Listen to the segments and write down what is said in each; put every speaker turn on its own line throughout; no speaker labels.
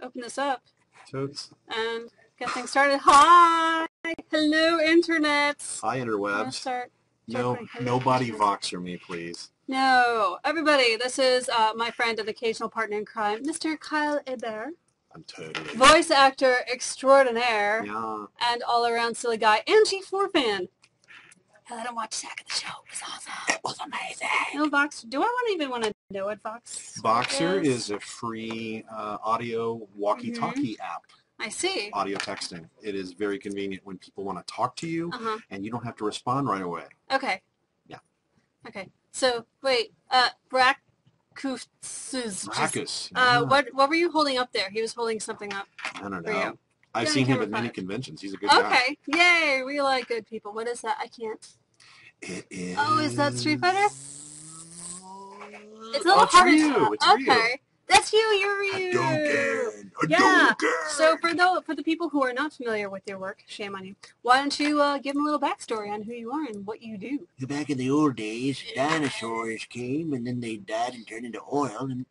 open this up
Totes.
and get things started. Hi! Hello, Internet!
Hi,
I'm going to
interwebs.
start
No,
putting hello,
nobody
Internet.
Voxer me, please.
No. Everybody, this is my friend and occasional partner in crime, Mr. Kyle Hebert.
I'm totally.
Voice actor extraordinaire.
Yeah.
And all-around silly guy and G4 fan. I didn't watch Sack of the Show. It was awesome. It was amazing. No, Vox. Do I even want to know what Vox
Voxer is a free audio walkie-talkie app.
I see.
Audio texting. It is very convenient when people want to talk to you, and you don't have to respond right away.
Okay.
Yeah.
Okay. So, wait. Brackus. What were you holding up there? He was holding something up.
I don't
for
know.
you.
I've
Yeah,
seen him
camera
at many
five.
conventions. He's a good guy.
Okay. Yay. We like good people. What is that? I can't.
It is...
Oh, is that Street Fighter? It's a little
it's
hard
Ryu.
to...
It's
Okay.
Ryu.
That's you. You're Ryu.
Hadouken.
Yeah.
Hadouken.
So for the people who are not familiar with your work, shame on you, why don't you give them a little backstory on who you are and what you do?
Back in the old days, dinosaurs came and then they died and turned into oil. And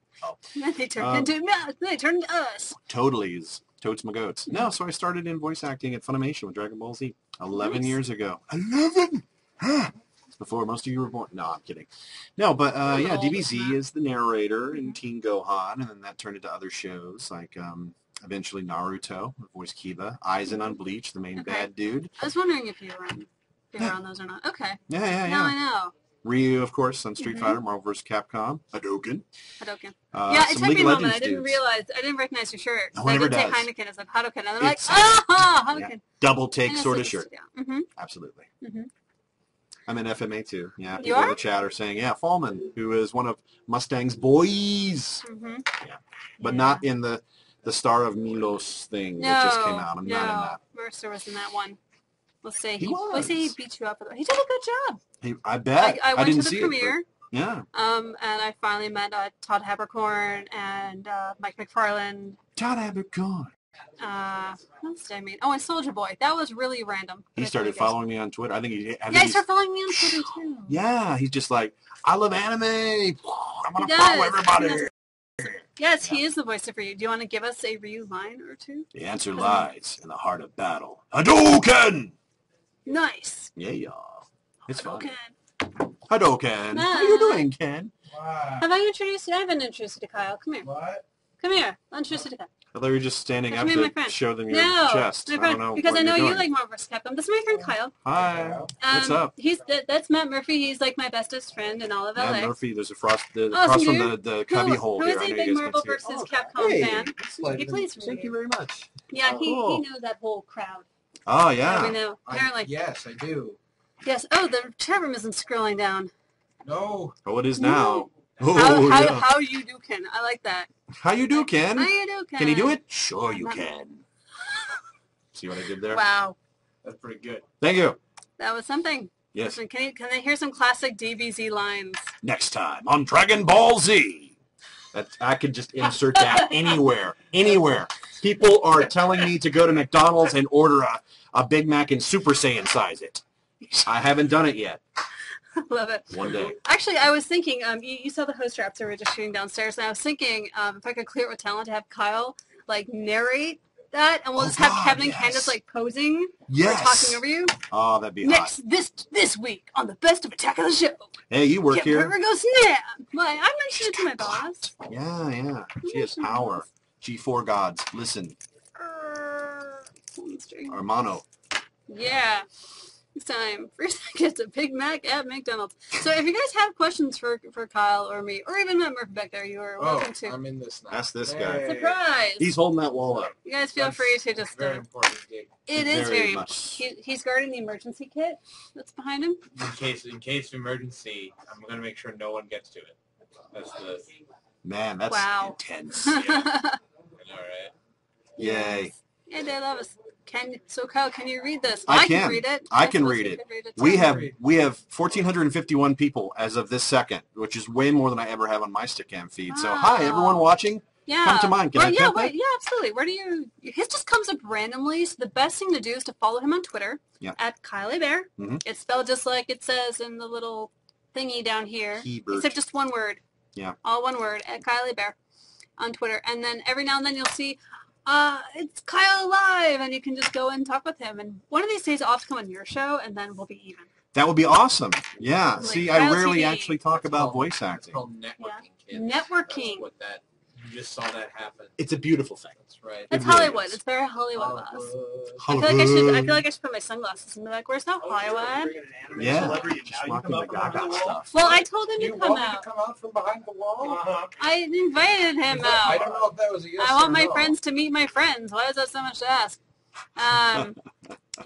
Then they turned into us.
Totallys. Totes my goats. No, so I started in voice acting at Funimation with Dragon Ball Z 11 years ago. 11? It's before most of you were born. No, I'm kidding. No, but yeah, DBZ is the narrator in Teen Gohan, and then that turned into other shows like eventually Naruto, voice Kiba, Aizen on Bleach, the main bad dude.
I was wondering if you were on those or not. Okay.
Yeah.
Now I know.
Ryu, of course, on Street Fighter, Marvel vs. Capcom, Hadouken.
Yeah, it
some
took
League
me a
of
moment.
Legends
I didn't
dudes.
realize. I didn't recognize your shirt.
No
I
one ever
didn't say
does.
Heineken. I said Hadouken. And they're like,
It's-
Hadouken.
Yeah. Double take
And
sort
I
of
sit
shirt.
down. Mm-hmm.
Absolutely.
Mm-hmm.
I'm in FMA too. Yeah,
You
people in
are?
the chat are saying, yeah, Fallman, who is one of Mustang's boys.
Mm-hmm.
Yeah. But not in the Star of Milos thing that just came out. I'm not in that.
Mercer was in that one. Let's say
He
let's say he
was.
beat you up. He did a good job.
I bet.
I went
didn't
to the
see
premiere.
it. But, yeah.
And I finally met Todd Habercorn and Mike McFarland.
Todd Habercorn.
What else did I mean? Oh, and Soldier Boy. That was really random.
He started following me on Twitter. I think he.
He started following me on Twitter too.
Yeah, he's just like, I love anime. I'm gonna
He
follow
does.
everybody.
Yes, he is the voice of Ryu. Do you want to give us a Ryu line or two?
The answer lies in the heart of battle. Hadouken!
Nice.
Yeah, y'all. It's fun.
Okay.
Hadouken. How you doing, Ken?
What?
Have I introduced you? I haven't introduced you to Kyle. Come here.
What?
Come here. I'll introduce you to Kyle.
I thought you were just standing
That's
up
me and my
to
friend.
show them your
No,
chest.
my
I
friend,
don't know
because
what
I know
you're
you
doing.
like Marvel vs. Capcom. This is my friend Kyle.
Hi. What's up?
That's Matt Murphy. He's like my bestest friend in all of LA.
Matt Murphy, there's a across
Awesome,
from
dude.
the cubby hole
who
here.
is
I
a
know
big
you guys
Marvel
can see it.
vs. Capcom fan. He plays
Thank you very much.
Yeah,
Cool.
he knows that whole crowd.
Oh,
Yeah, we
yeah.
know. Apparently.
Yes, I do.
Yes. Oh, the chat room isn't scrolling down.
No.
Oh, it is now.
How,
Oh,
how,
yeah.
how you do, Ken? I like that.
How you do, Ken?
How you do, Ken?
Can he do it? Sure you
Not-
can. See what I did there?
Wow.
That's pretty good.
Thank you.
That was something.
Yes.
Listen, can they hear some classic DBZ lines?
Next time on Dragon Ball Z. I could just insert that anywhere. Anywhere. People are telling me to go to McDonald's and order a Big Mac and Super Saiyan size it. I haven't done it yet.
Love it.
One day.
Actually, I was thinking, you saw the host wraps that we were just shooting downstairs, and I was thinking if I could clear it with talent to have Kyle like narrate that, and we'll just have Kevin and Candace like posing or talking over you.
Oh, that'd be hot.
This week on the Best of Attack of the Show.
Hey, you work here.
River goes snap. I mentioned it to my boss.
Yeah. She has power. G4 gods. Listen. Hermano.
Yeah. Next time, first gets a Big Mac at McDonald's. So if you guys have questions for Kyle or me, or even Matt Murphy back there, you are welcome to.
I'm in this now.
That's this guy.
Hey.
Surprise!
He's holding that wall up.
You guys feel free to just...
Very important gig.
It is
Very
very
much.
important. He's guarding the emergency kit that's behind him.
In case of emergency, I'm gonna make sure no one gets to it. That's the.
Man, that's
Wow.
intense.
Yeah. I know, right?
Yay.
Yeah, they love us. So Kyle, can you read this?
I
can
can.
read it.
I can
suppose
read
you
it.
could read it
We
too.
have 1,451 people as of this second, which is way more than I ever have on my Stickam feed. So hi, everyone watching.
Yeah.
Come to mine. Can I
yeah,
pet that?
yeah, absolutely. Where do you... His just comes up randomly, so the best thing to do is to follow him on Twitter at Kyle Hebert.
Mhm.
It's spelled just like it says in the little thingy down here,
Hebert.
except just one word.
Yeah.
All one word, at Kyle Hebert. on Twitter, and then every now and then you'll see, it's Kyle live, and you can just go and talk with him. And one of these days, I'll have to come on your show, and then we'll be even.
That would be awesome. Yeah.
Like
See,
Kyle
I rarely
TV.
actually talk about voice acting.
It's called networking, kids.
Networking.
That's what that. You just saw that happen.
It's a beautiful thing.
That's right.
That's
It really
Hollywood.
is.
It's very Hollywood of us.
Hollywood.
I feel like I should put my sunglasses and be like, "Where's that Hollywood?"
Yeah. Just rocking the Gaga stuff.
Well, I told him
You
to come
want me to
out.
come out from behind the wall?
I invited him out.
I don't know if that was a yes
I want
or
my
no.
friends to meet my friends. Why is that so much to ask?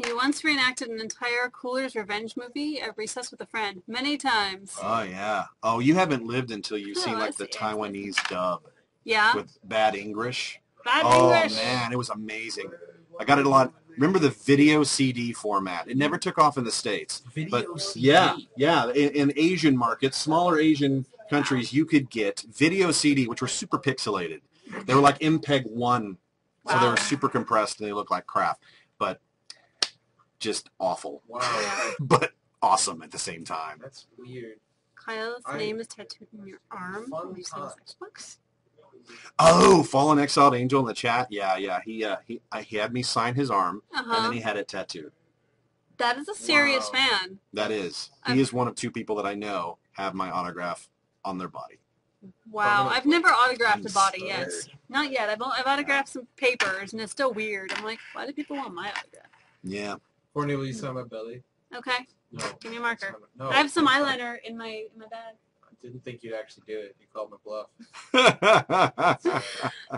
He once reenacted an entire Cooler's Revenge movie at Recess with a Friend many times.
Oh, yeah. Oh, you haven't lived until you've
Oh,
seen,
I
like, the
see.
Taiwanese dub
Yeah.
with bad English.
Bad
Oh,
English.
man, it was amazing. I got it a lot. Remember the video CD format? It never took off in the States.
Video
But
CD.
yeah. In Asian markets, smaller Asian countries, you could get video CD, which were super pixelated. They were like MPEG-1, so they
Wow.
were super compressed and they looked like crap. But just awful.
Wow,
But awesome at the same time.
that's weird.
Kyle's name is tattooed on your arm.
Fun
When you sell
time.
Xbox.
Oh, Fallen Exiled Angel in the chat. Yeah. He had me sign his arm, and then
Uh-huh.
he had it tattooed.
That is a serious
Wow.
fan.
That is.
I'm-
He is one of two people that I know have my autograph on their body.
Wow. I've never autographed
I'm
a body yet.
scared.
Not yet. I've autographed some papers, and it's still weird. I'm like, why do people want my autograph?
Yeah.
Courtney, will you sign my belly?
Okay.
No.
Give me a marker.
No.
I have some
I'm sorry.
eyeliner in my bag.
I didn't think you'd actually do it. You called my bluff.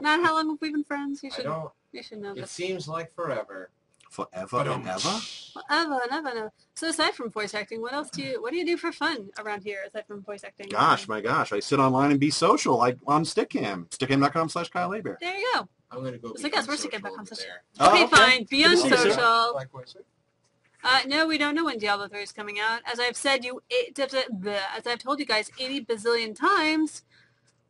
Not how long have we been friends? You
I
should.
don't.
You should know
It
this.
seems like forever.
Forever and ever?
Forever and ever. So aside from voice acting, what do you do for fun around here aside from voice acting?
Gosh, my gosh. I sit online and be social, like on Stickam. Stickam.com/Kyle Hebert.
There you go.
I'm going to go
So
be
guess we're
unsocial
sticking back on
over
social.
there.
Oh,
Okay,
okay.
fine. Be
Good to see you, sir.
unsocial.
Likewise, sir.
No, we don't know when Diablo 3 is coming out. As I've said as I've told you guys 80 bazillion times,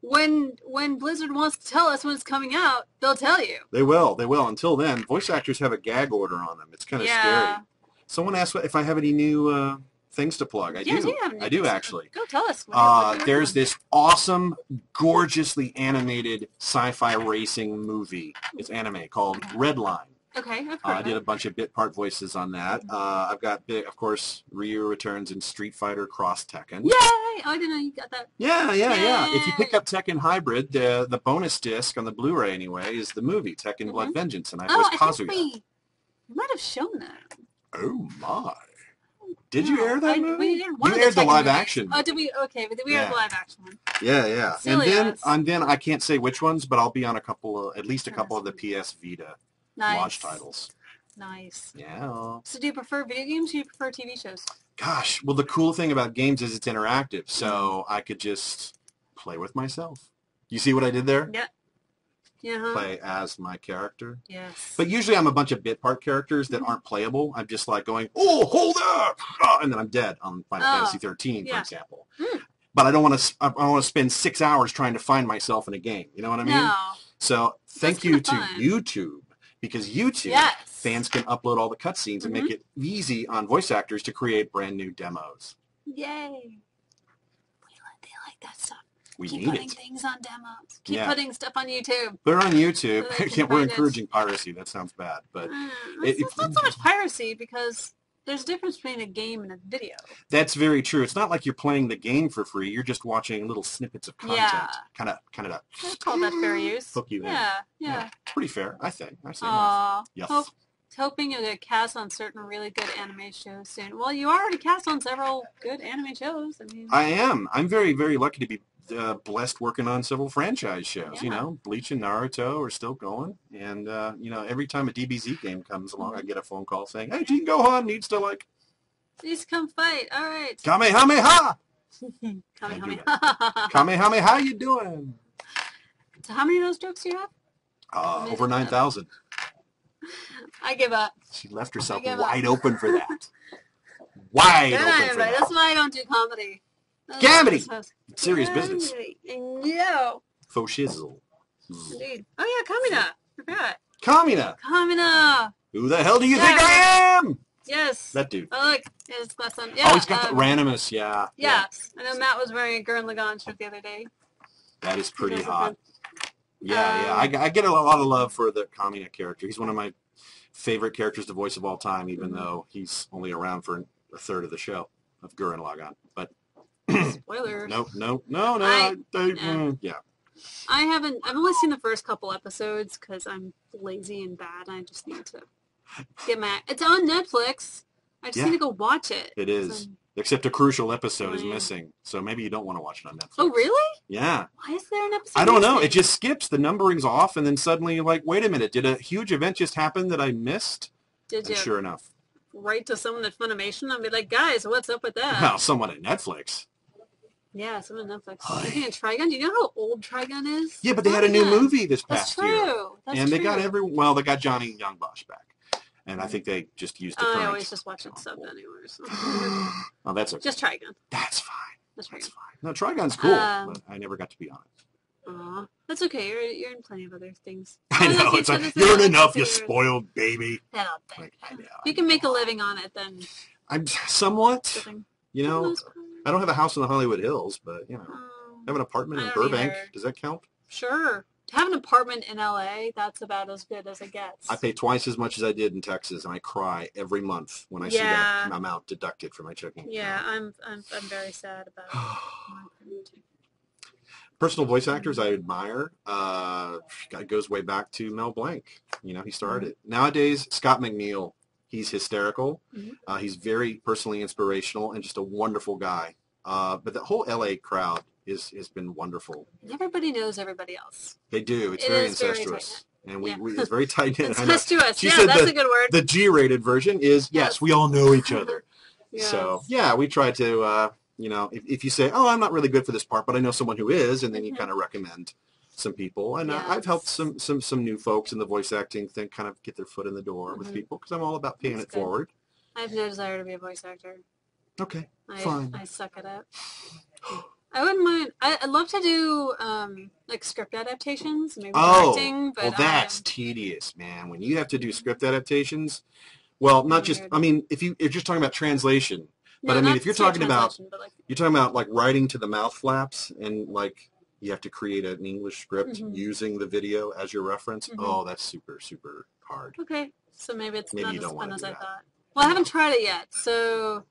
when Blizzard wants to tell us when it's coming out, they'll tell you.
They will. Until then, voice actors have a gag order on them. It's kind of
Yeah.
scary. Someone asked if I have any new things to plug. I
Yeah,
do.
do you have any
I do
things to-
actually.
Go tell us. What you're
There's
working
this awesome, gorgeously animated sci-fi racing movie. It's anime called Redline.
on. Okay, I've heard
I
of
did a
it.
bunch of bit part voices on that. I've got, of course, Ryu returns in Street Fighter Cross Tekken.
Yay! Oh, I didn't know you got that.
Yeah. If you pick
Yay.
up Tekken Hybrid, the bonus disc on the Blu-ray anyway is the movie Tekken Blood Vengeance, and I
Oh,
voiced
I think
Kazuya.
we might have shown that.
Oh my! Did you
No,
air that movie?
We did one
You
of the
aired the
Tekken
live
movies.
action.
Oh, did we? Okay, but we aired
Yeah.
the live action one.
Yeah.
Silly us.
And then I can't say which ones, but I'll be on at least a couple of the PS Vita
Nice.
launch titles.
Nice.
Yeah.
So do you prefer video games or do you prefer TV shows?
Gosh, well, the cool thing about games is it's interactive, so I could just play with myself. You see what I did there?
Yeah. Yeah.
Play as my character.
Yes.
But usually I'm a bunch of bit part characters that aren't playable. I'm just like going, oh, hold up, and then I'm dead on Final
Oh,
Fantasy 13, for
yeah.
example.
Hmm.
But I don't want to. I want to spend 6 hours trying to find myself in a game. You know what I mean?
No.
So thank
That's
you
kinda
to
fun.
YouTube, because YouTube
Yes.
fans can upload all the cutscenes and make it easy on voice actors to create brand new demos.
Yay. They like that stuff.
We
Keep
need
putting
it.
things on demos. Keep
Yeah.
putting stuff on YouTube.
They're on YouTube.
So they can
Yeah, we're
find it.
encouraging piracy. That sounds bad, but
It's not so much piracy because there's a difference between a game and a video.
that's very true. It's not like you're playing the game for free. You're just watching little snippets of content.
Yeah.
Kind of
I call that fair use.
Hook you in.
Yeah.
pretty fair, I think. I say yes.
Aw.
Yes.
Hoping you'll get cast on certain really good anime shows soon. Well, you already cast on several good anime shows. I mean,
I am. I'm very, very lucky to be blessed working on several franchise shows.
Yeah.
You know, Bleach and Naruto are still going. And, you know, every time a DBZ game comes along, I get a phone call saying, hey, Gene Gohan needs to, like,
please come fight. All right.
Kamehameha!
Kamehameha.
Kamehameha, how you doing?
So how many of those jokes do you have?
Over 9,000.
I give up.
She left herself
I give up.
wide open for that. Wide
Good
open
night,
for
everybody.
that.
That's why I don't do comedy.
Comedy! Serious business.
No.
Faux shizzle.
Indeed. Oh, yeah, Kamina. Forgot.
Kamina!
Kamina.
Who the hell do you think I am?
Yes.
That dude.
Oh, look. His son. Yeah.
Oh, he's got the Ranimus, yeah.
Yes. I know Matt was wearing a Gurren Lagann shirt the other day.
That is pretty
Because of
hot. Yeah. I get a lot of love for the Kamina character. He's one of my favorite characters to voice of all time, even though he's only around for a third of the show of Gurren Lagann. But
spoilers.
No. Yeah.
I've only seen the first couple episodes because I'm lazy and bad. I just need to get mad. It's on Netflix. I just need to go watch it.
It is. Except a crucial episode is missing. So maybe you don't want to watch it on Netflix.
Oh, really?
Yeah.
Why is there an episode
I don't know.
missing?
It just skips. The numbering's off, and then suddenly you're like, wait a minute. Did a huge event just happen that I missed?
Did you?
Sure enough.
Write to someone at Funimation and be like, guys, what's up with that?
Well, someone at Netflix.
Yeah, someone at Netflix. Looking at Trigun. Do you know how old Trigun is?
Yeah, but they had a new movie this past year.
That's true.
And they got they got Johnny Young Bosch back. And I think they just used the current.
I always just watch it subbed anyways.
Oh, that's okay.
Just Trigun.
That's fine.
That's fine.
No, Trigun's cool, but I never got to be on it.
Aw, that's okay. You're in plenty of other things.
I know. It's like, you're in enough, you spoiled baby.
I know. You can make a living on it, then.
I'm somewhat. You know, I don't have a house in the Hollywood Hills, but, you know, I have an apartment in Burbank. Does that count?
Sure. To have an apartment in L.A., that's about as good as it gets.
I pay twice as much as I did in Texas, and I cry every month when I see that amount deducted from my checking account.
Yeah, I'm very sad about it.
Personal voice actors I admire. It goes way back to Mel Blanc. You know, he started it. Nowadays, Scott McNeil, he's hysterical. He's very personally inspirational and just a wonderful guy. But the whole L.A. crowd has been wonderful.
Everybody knows everybody else.
They do. It's very incestuous. And it's very tight-knit.
Incestuous. Yeah, that's a good word.
The G-rated version is, yes, we all know each other.
Yes.
So, yeah, we try to, you know, if you say, oh, I'm not really good for this part, but I know someone who is, and then you kind of recommend some people. And I've helped some new folks in the voice acting thing kind of get their foot in the door with people because I'm all about paying it forward.
I have no desire to be a voice actor.
Okay, fine.
I suck at it. I wouldn't mind. I'd love to do like script adaptations, maybe directing. But
well, that's tedious, man. When you have to do script adaptations, well, not just. I mean, if you're just talking about translation, but I mean, if you're talking about like writing to the mouth flaps and like you have to create an English script using the video as your reference. Oh, that's super hard.
Okay, so maybe it's not as fun as I thought.
Well,
I haven't tried it yet, so.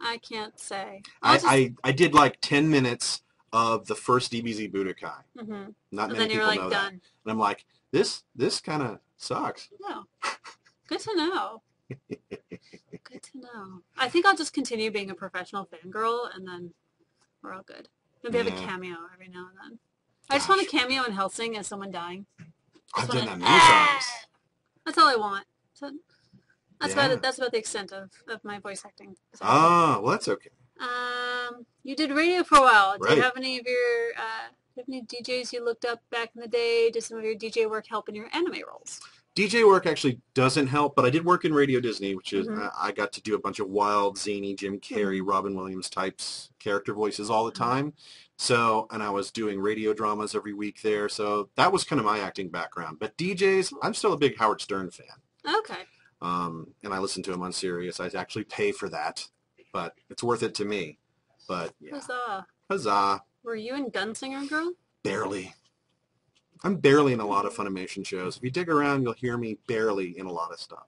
I can't say.
I did like 10 minutes of the first DBZ Budokai. Not many people know that. And I'm like, this kind of sucks.
No. Good to know. Good to know. I think I'll just continue being a professional fangirl, and then we're all good. Maybe have a cameo every now and then. I just want a cameo in Hellsing as someone dying.
I've done that many times.
That's all I want. So, that's about the extent of my voice acting.
Oh, well, that's okay.
You did radio for a while.
Right.
Do you have any of your any DJs you looked up back in the day? Did some of your DJ work help in your anime roles?
DJ work actually doesn't help, but I did work in Radio Disney, which is I got to do a bunch of wild, zany Jim Carrey, Robin Williams types character voices all the time. So, and I was doing radio dramas every week there. So that was kind of my acting background. But DJs, I'm still a big Howard Stern fan.
Okay.
And I listen to him on Sirius. I actually pay for that, but it's worth it to me. But yeah.
Huzzah.
Huzzah.
Were you in Gunslinger Girl?
Barely. I'm barely in a lot of Funimation shows. If you dig around, you'll hear me barely in a lot of stuff.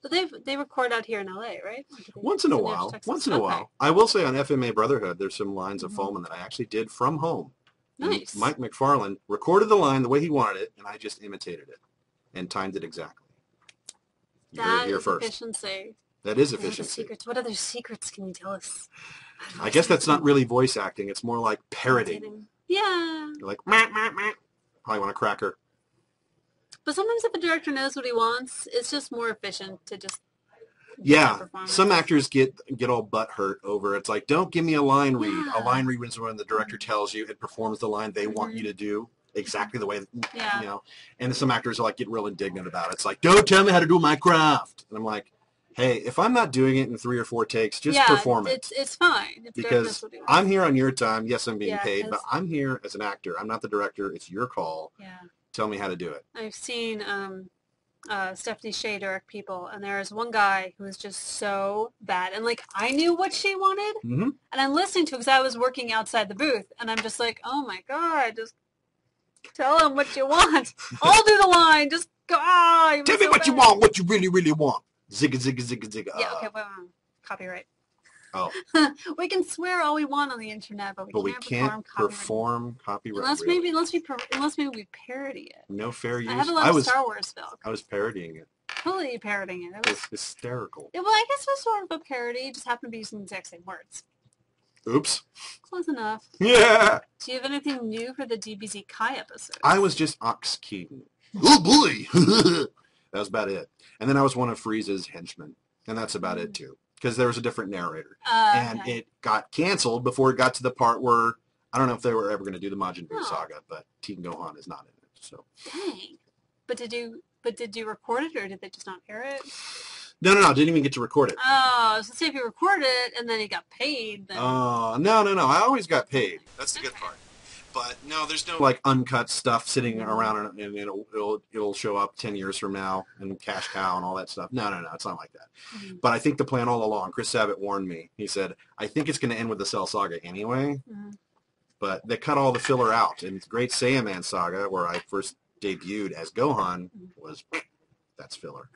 But they record out here in LA, right?
Once in a while. Once in a while. I will say on FMA Brotherhood, there's some lines of Foreman that I actually did from home.
Nice.
And Mike McFarlane recorded the line the way he wanted it, and I just imitated it and timed it exactly.
That is efficiency.
That is efficiency.
What other secrets can you tell us?
I guess that's not really voice acting. It's more like parodying.
Yeah.
You're like, meh, meh, meh. Probably want a cracker.
But sometimes if a director knows what he wants, it's just more efficient to just
some actors get all butthurt over it. It's like, don't give me a line read. A line read is when the director tells you it performs the line they want you to do exactly the way, you know. And some actors are like, get real indignant about it. It's like, don't tell me how to do my craft. And I'm like, hey, if I'm not doing it in 3 or 4 takes, just perform it.
It's fine.
Because I'm here on your time. Yes, I'm being paid, but I'm here as an actor. I'm not the director. It's your call.
Yeah.
Tell me how to do it.
I've seen Stephanie Shea direct people, and there is one guy who is just so bad. And, like, I knew what she wanted, and I'm listening to it because I was working outside the booth, and I'm just like, oh, my God, just Tell him what you want. I'll do the line. Just go.
Tell me what you want, what you really, really want. Zigga, zigga, zigga, zigga.
Yeah, okay, wait. Copyright.
Oh.
We can swear all we want on the internet, but we can't
perform copyright.
Unless maybe we parody it.
No fair use.
I have a lot of Star Wars films.
I was parodying it.
Totally parodying it.
It was hysterical.
Yeah, well, I guess it was sort of a parody. It just happened to be using the exact same words.
Oops.
Close enough.
Yeah.
Do you have anything new for the DBZ Kai episode?
I was just Ox Keaton. Oh boy. That was about it. And then I was one of Frieza's henchmen. And that's about it too. Because there was a different narrator. And it got canceled before it got to the part where, I don't know if they were ever going to do the Majin Buu saga, but Teen Gohan is not in it. So.
Dang. But did you record it, or did they just not air it?
No, didn't even get to record it.
Oh, so say if you recorded it and then you got paid, then...
Oh, no. I always got paid. That's the good part. But no, there's no like uncut stuff sitting around, and it'll show up 10 years from now and cash cow and all that stuff. No, it's not like that. Mm-hmm. But I think the plan all along, Chris Sabat warned me. He said, I think it's going to end with the Cell Saga anyway. Mm-hmm. But they cut all the filler out. And the Great Saiyaman Saga, where I first debuted as Gohan, was that's filler.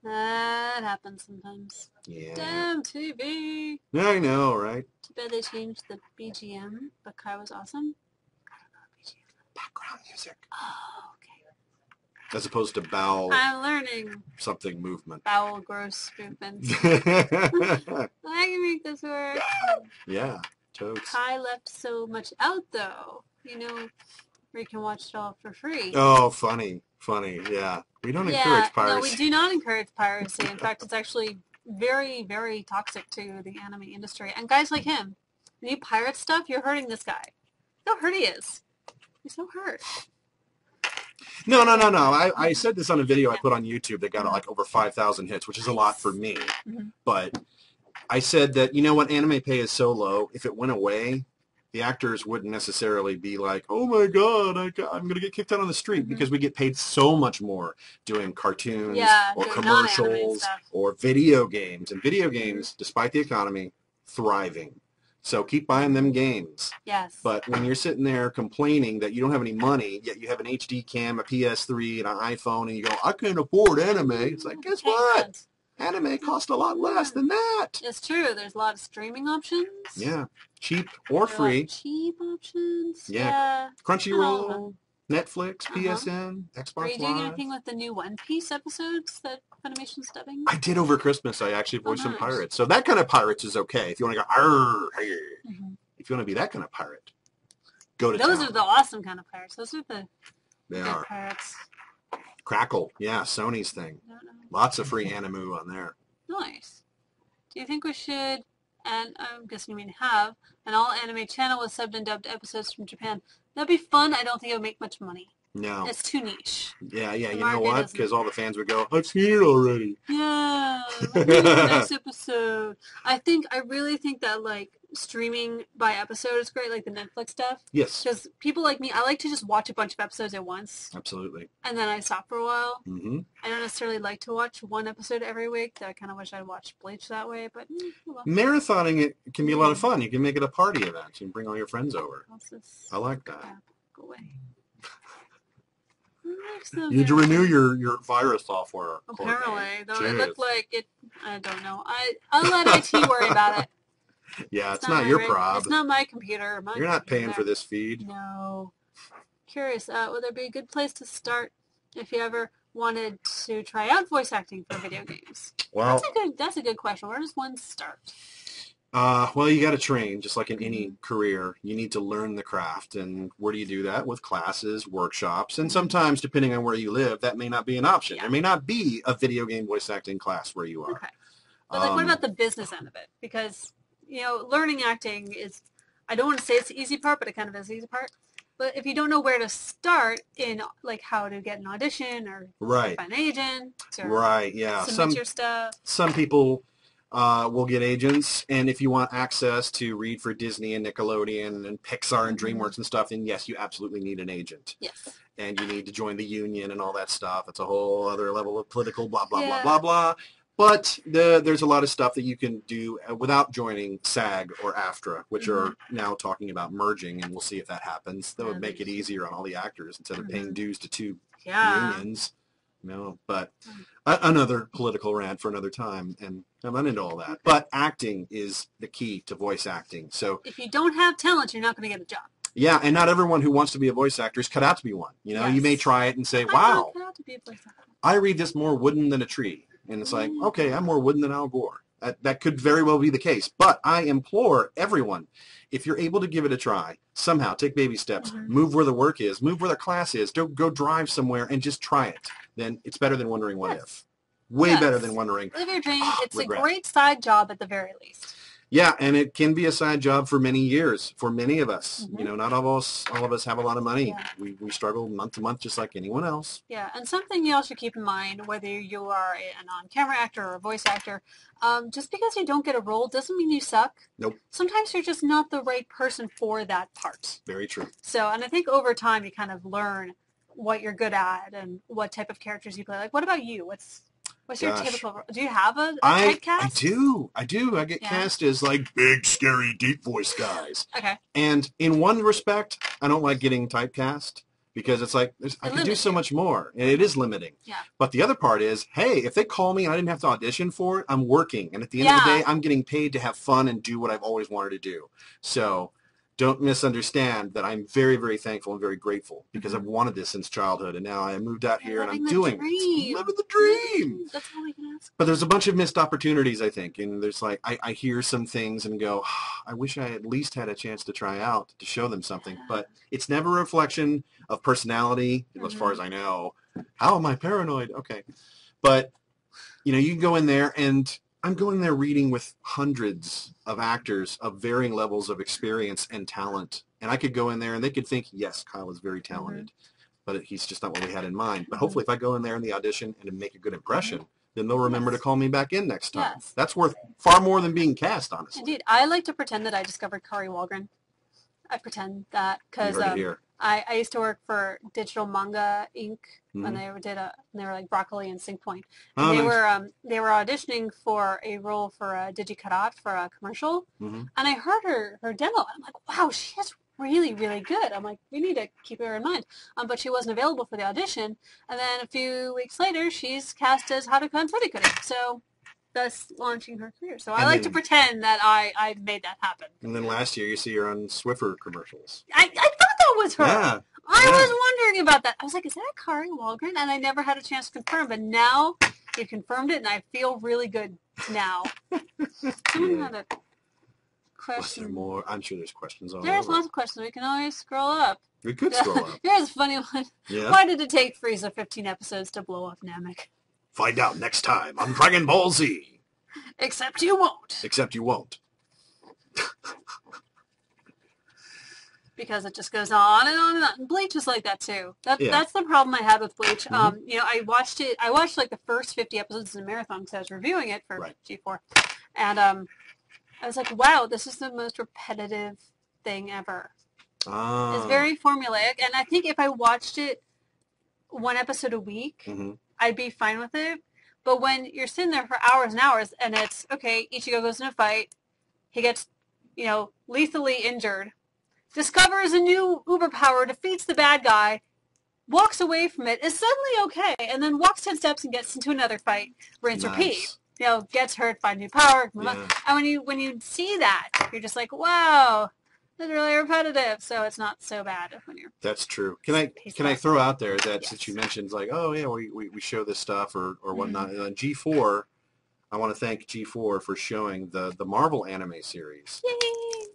That happens sometimes.
Yeah.
Damn TV.
Yeah, I know, right?
Too bad they changed the BGM, but Kai was awesome.
Background music.
Oh, okay.
As opposed to bowel.
I'm learning.
Something movement.
Bowel gross movements. I can make this work.
Yeah, totes.
Kai left so much out, though. You know, where you can watch it all for free.
Oh, funny. Yeah. We don't encourage piracy.
No, we do not encourage piracy. In fact, it's actually very, very toxic to the anime industry. And guys like him, when you pirate stuff, you're hurting this guy. Look how hurt he is. He's so hurt.
No. I said this on a video I put on YouTube that got like over 5,000 hits, which is a lot for me. Mm-hmm. But I said that, you know what, anime pay is so low, if it went away, the actors wouldn't necessarily be like, oh my God, I'm going to get kicked out on the street, because we get paid so much more doing cartoons or commercials or video games. And video games, despite the economy, thriving. So keep buying them games.
Yes.
But when you're sitting there complaining that you don't have any money, yet you have an HD cam, a PS3, and an iPhone, and you go, I can't afford anime. It's like, guess what? Anime costs a lot less than that.
It's true. There's a lot of streaming options.
Yeah. Cheap or free.
Cheap options.
Yeah. Crunchyroll, Netflix, PSN, Xbox Live.
Are you doing anything with the new One Piece episodes that Funimation's dubbing?
I did over Christmas. I actually voiced some pirates. So that kind of pirates is okay. If you want to go, arr, if you want to be that kind of pirate, go to
Those
town.
are the awesome kind of pirates. Those are the
good
pirates.
Crackle. Yeah, Sony's thing. Lots of free anime on there.
Nice. Do you think we should, and I'm guessing you mean have, an all-anime channel with subbed and dubbed episodes from Japan? That'd be fun. I don't think it would make much money.
No.
It's too niche.
Yeah, you know what? Because all the fans would go, I've seen it already.
Yeah. Next episode. I really think that, like, streaming by episode is great, like the Netflix stuff.
Yes.
Because people like me, I like to just watch a bunch of episodes at once.
Absolutely.
And then I stop for a while.
Mm-hmm.
I don't necessarily like to watch one episode every week. I kind of wish I'd watched Bleach that way, but well.
Marathoning it can be a lot of fun. You can make it a party event. You can bring all your friends over. I like that.
Go away.
You need to renew your virus software.
Apparently, though it looked like it. I don't know. I'll let IT worry about it.
Yeah, it's not your problem.
It's not my computer.
You're not paying for this feed.
No. Curious, would there be a good place to start if you ever wanted to try out voice acting for video games?
Well,
that's a good question. Where does one start?
Well, you got to train, just like in any career. You need to learn the craft, and where do you do that? With classes, workshops, and sometimes, depending on where you live, that may not be an option.
Yeah.
There may not be a video game voice acting class where you are.
Okay. But what about the business end of it? Because, learning acting is, I don't want to say it's the easy part, but it kind of is the easy part. But if you don't know where to start in, like, how to get an audition or find an agent or submit your stuff.
Some people will get agents, and if you want access to read for Disney and Nickelodeon and Pixar and DreamWorks and stuff, then yes, you absolutely need an agent.
Yes.
And you need to join the union and all that stuff. It's a whole other level of political blah, blah, blah, blah, blah. But there's a lot of stuff that you can do without joining SAG or AFTRA, which are now talking about merging, and we'll see if that happens. That would make it easier on all the actors instead of paying dues to two unions. But another political rant for another time, and I'm not into all that. But acting is the key to voice acting. So
if you don't have talent, you're not going to get a job.
Yeah, and not everyone who wants to be a voice actor is cut out to be one. You may try it and say, wow,
cut out to be a voice actor.
I read this more wooden than a tree. And it's like, okay, I'm more wooden than Al Gore. That could very well be the case. But I implore everyone, if you're able to give it a try, somehow take baby steps, move where the work is, move where the class is, don't go drive somewhere and just try it. Then it's better than wondering what if. Way better than wondering.
Live your dream. It's a great side job at the very least.
Yeah, and it can be a side job for many years for many of us. Not all of us have a lot of money. Yeah. We struggle month to month just like anyone else.
Yeah, and something you also keep in mind, whether you are an on-camera actor or a voice actor, just because you don't get a role doesn't mean you suck.
Nope.
Sometimes you're just not the right person for that part.
Very true.
So, and I think over time you kind of learn what you're good at and what type of characters you play. Like, what about you? What's your typical role? Do you have a typecast?
I do. I get cast as like big, scary, deep voice guys.
Okay.
And in one respect, I don't like getting typecast because it's like I can do so much more, and it is limiting.
Yeah.
But the other part is, hey, if they call me and I didn't have to audition for it, I'm working, and at the end of the day, I'm getting paid to have fun and do what I've always wanted to do. So don't misunderstand that I'm very, very thankful and very grateful because I've wanted this since childhood, and now I moved out here and I'm doing it. Living the dream.
That's all we can ask.
But there's a bunch of missed opportunities, I think, and there's like I hear some things and go, I wish I at least had a chance to try out to show them something. But it's never a reflection of personality, as far as I know. How am I paranoid? Okay, but you can go in there and I'm going there reading with hundreds of actors of varying levels of experience and talent. And I could go in there and they could think, yes, Kyle is very talented, but he's just not what we had in mind. But hopefully if I go in there in the audition and make a good impression, then they'll remember to call me back in next time.
Yes.
That's worth far more than being cast, honestly.
Indeed. I like to pretend that I discovered Kari Walgren. I pretend that because I used to work for Digital Manga Inc. when they were like Broccoli and Sync Point. And they were auditioning for a role for DigiCarat for a commercial. And I heard her demo and I'm like, wow, she is really, really good. I'm like, we need to keep her in mind. But she wasn't available for the audition. And then a few weeks later, she's cast as Haruka and Furikuri. So thus launching her career. So I like to pretend that I made that happen.
And then last year you see her on Swiffer commercials.
I thought that was her.
Yeah.
I was wondering about that. I was like, is that Kari Walgren? And I never had a chance to confirm, but now you confirmed it, and I feel really good now. Someone had a question.
Was there more? I'm sure there's questions on
There's lots of questions. We can always scroll up.
We could scroll up.
Here's a funny one.
Yeah.
Why did it take Frieza 15 episodes to blow up Namek?
Find out next time on Dragon Ball Z.
Except you won't.
Except you won't.
Because it just goes on and on and on. And Bleach is like that too. That's the problem I had with Bleach. I watched like the first 50 episodes in a marathon because I was reviewing it for G4. And I was like, wow, this is the most repetitive thing ever. It's very formulaic. And I think if I watched it one episode a week, I'd be fine with it. But when you're sitting there for hours and hours and it's, okay, Ichigo goes in a fight, he gets, lethally injured, discovers a new uber power, defeats the bad guy, walks away from it, is suddenly okay, and then walks 10 steps and gets into another fight, rinse, repeat. Gets hurt, find new power, move on. And when you see that, you're just like, wow, that's really repetitive. So it's not so bad when you're.
That's true. Can I throw out there that since you mentioned like, oh yeah, we show this stuff or whatnot on G4. I want to thank G4 for showing the Marvel anime series.
Yay!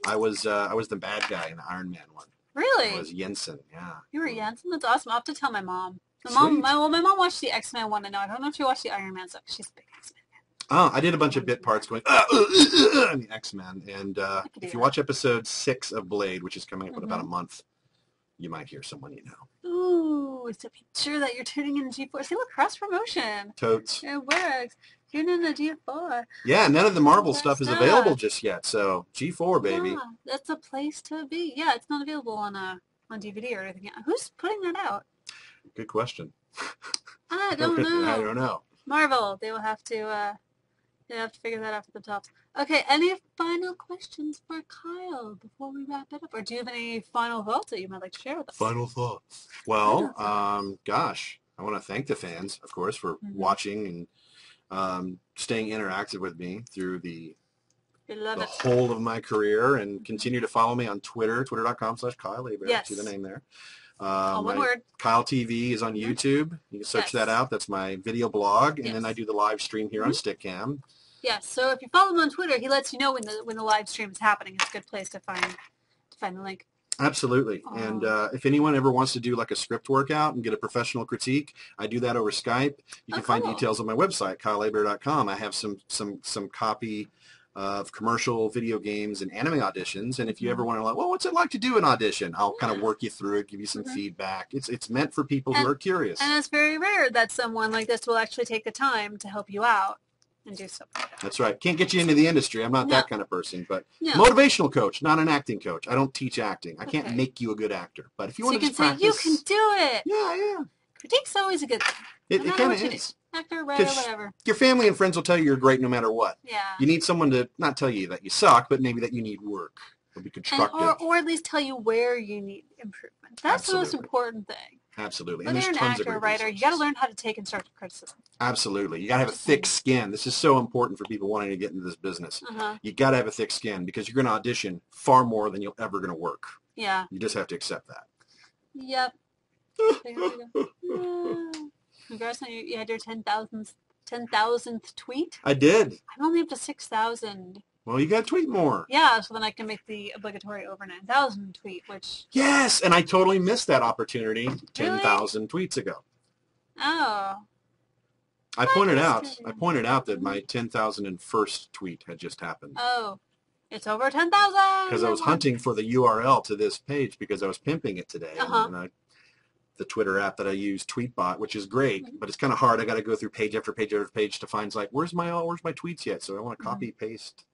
I was the bad guy in the Iron Man one.
Really?
I was Jensen. Yeah.
You were Jensen. That's awesome. I'll have to tell my mom. My mom watched the X-Men one, and I don't know if she watched the Iron Man stuff. She's a big X-Men fan.
Oh, I did a bunch of bit parts going in the X-Men, and if you watch episode 6 of Blade, which is coming up in about a month, you might hear someone you know.
Ooh, so be sure that you're tuning in G4. See, look, cross promotion.
Totes.
It works. Tune in to G4.
Yeah, none of the Marvel stuff is available just yet, so G4, baby.
Yeah, that's a place to be. Yeah, it's not available on DVD or anything. Who's putting that out?
Good question.
I don't know.
I don't know.
Marvel, they will have to You have to figure that out for the tops. Okay, any final questions for Kyle before we wrap it up? Or do you have any final thoughts that you might like to share with us?
Final thoughts. Well, gosh, I want to thank the fans, of course, for watching and staying interactive with me through the whole of my career, and continue to follow me on Twitter, twitter.com/Kyle Hebert.
Yes.
See the name there.
All one word.
Kyle TV is on YouTube. You can search that out. That's my video blog, and then I do the live stream here on Stickcam.
Yes. So if you follow him on Twitter, he lets you know when the live stream is happening. It's a good place to find the link.
Absolutely. And if anyone ever wants to do like a script workout and get a professional critique, I do that over Skype. You can find details on my website, kylehebert.com. I have some copy of commercial video games and anime auditions, and if you ever want to well, what's it like to do an audition, I'll kind of work you through it, give you some feedback. It's meant for people who are curious. And
it's very rare that someone like this will actually take the time to help you out and do something like that.
That's right. Can't get you into the industry. I'm not that kind of person, but motivational coach, not an acting coach. I don't teach acting. I can't make you a good actor, but if you want to just practice,
you can do it.
Yeah.
Critique's always a good thing.
It kind of is.
Actor, writer, whatever.
Your family and friends will tell you you're great no matter what.
Yeah.
You need someone to not tell you that you suck, but maybe that you need work. Or be constructive.
Or at least tell you where you need improvement. That's the most important thing.
Absolutely.
Whether you're an actor or writer, you got to learn how to take constructive criticism.
Absolutely. You got to have a thick skin. This is so important for people wanting to get into this business. You got to have a thick skin because you're going to audition far more than you're ever going to work.
Yeah.
You just have to accept that.
Yep. Congrats on you had your 10,000th tweet.
I did.
I'm only up to 6,000.
Well, you got to tweet more.
Yeah, so then I can make the obligatory over 9,000 tweet, which...
Yes, and I totally missed that opportunity 10,000 tweets ago.
Oh.
I pointed out that my 10,001st tweet had just happened.
Oh. It's over 10,000!
Because I was hunting for the URL to this page because I was pimping it today. And the Twitter app that I use, Tweetbot, which is great, but it's kind of hard. I got to go through page after page after page to find like, where's my tweets yet? So I want to copy paste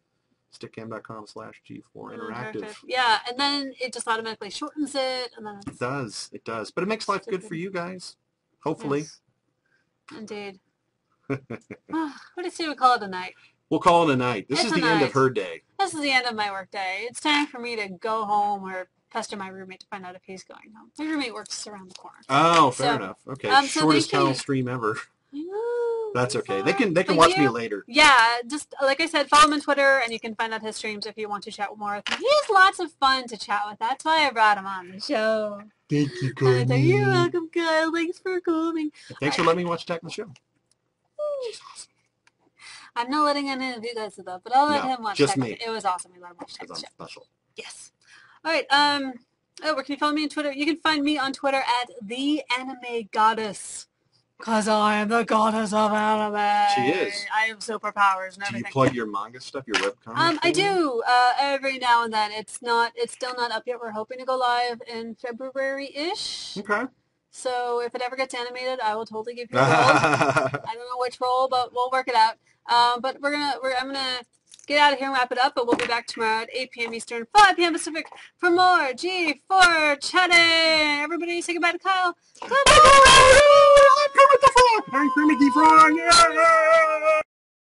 stickcam.com/G4 interactive.
Yeah, and then it just automatically shortens it, and then
it does, but it makes life good for you guys. Hopefully.
Yes. Indeed. What do you say we call it a night?
We'll call it a night. This is the end of her day.
This is the end of my work day. It's time for me to go home or pester my roommate to find out if he's going home. My roommate works around the corner.
Oh, fair enough. Okay, shortest tunnel stream ever. That's okay. They can watch me later.
Yeah, just like I said, follow him on Twitter, and you can find out his streams if you want to chat more with him. He's lots of fun to chat with. That's why I brought him on the show.
Thank you, Kyle.
You're welcome, Kyle. Thanks for coming.
Thanks for letting me watch Attack the Show.
She's awesome. I'm not letting any of you guys do that, but I'll let him watch
just me.
It was awesome. We let him watch Attack the Show.
Special.
Yes. All right. Where can you follow me on Twitter? You can find me on Twitter at the Anime Goddess. Because I am the goddess of anime.
She is.
I have superpowers and everything.
Do you plug your manga stuff, your webcomic?
I do. Every now and then. It's still not up yet. We're hoping to go live in February-ish.
Okay.
So if it ever gets animated, I will totally give you a role. I don't know which role, but we'll work it out. But I'm gonna get out of here and wrap it up. But we'll be back tomorrow at 8 p.m. Eastern, 5 p.m. Pacific for more G4 chatting. Everybody, say goodbye to Kyle. Goodbye.
I'm Kermit the Frog. I'm Kermit the Frog. Yeah.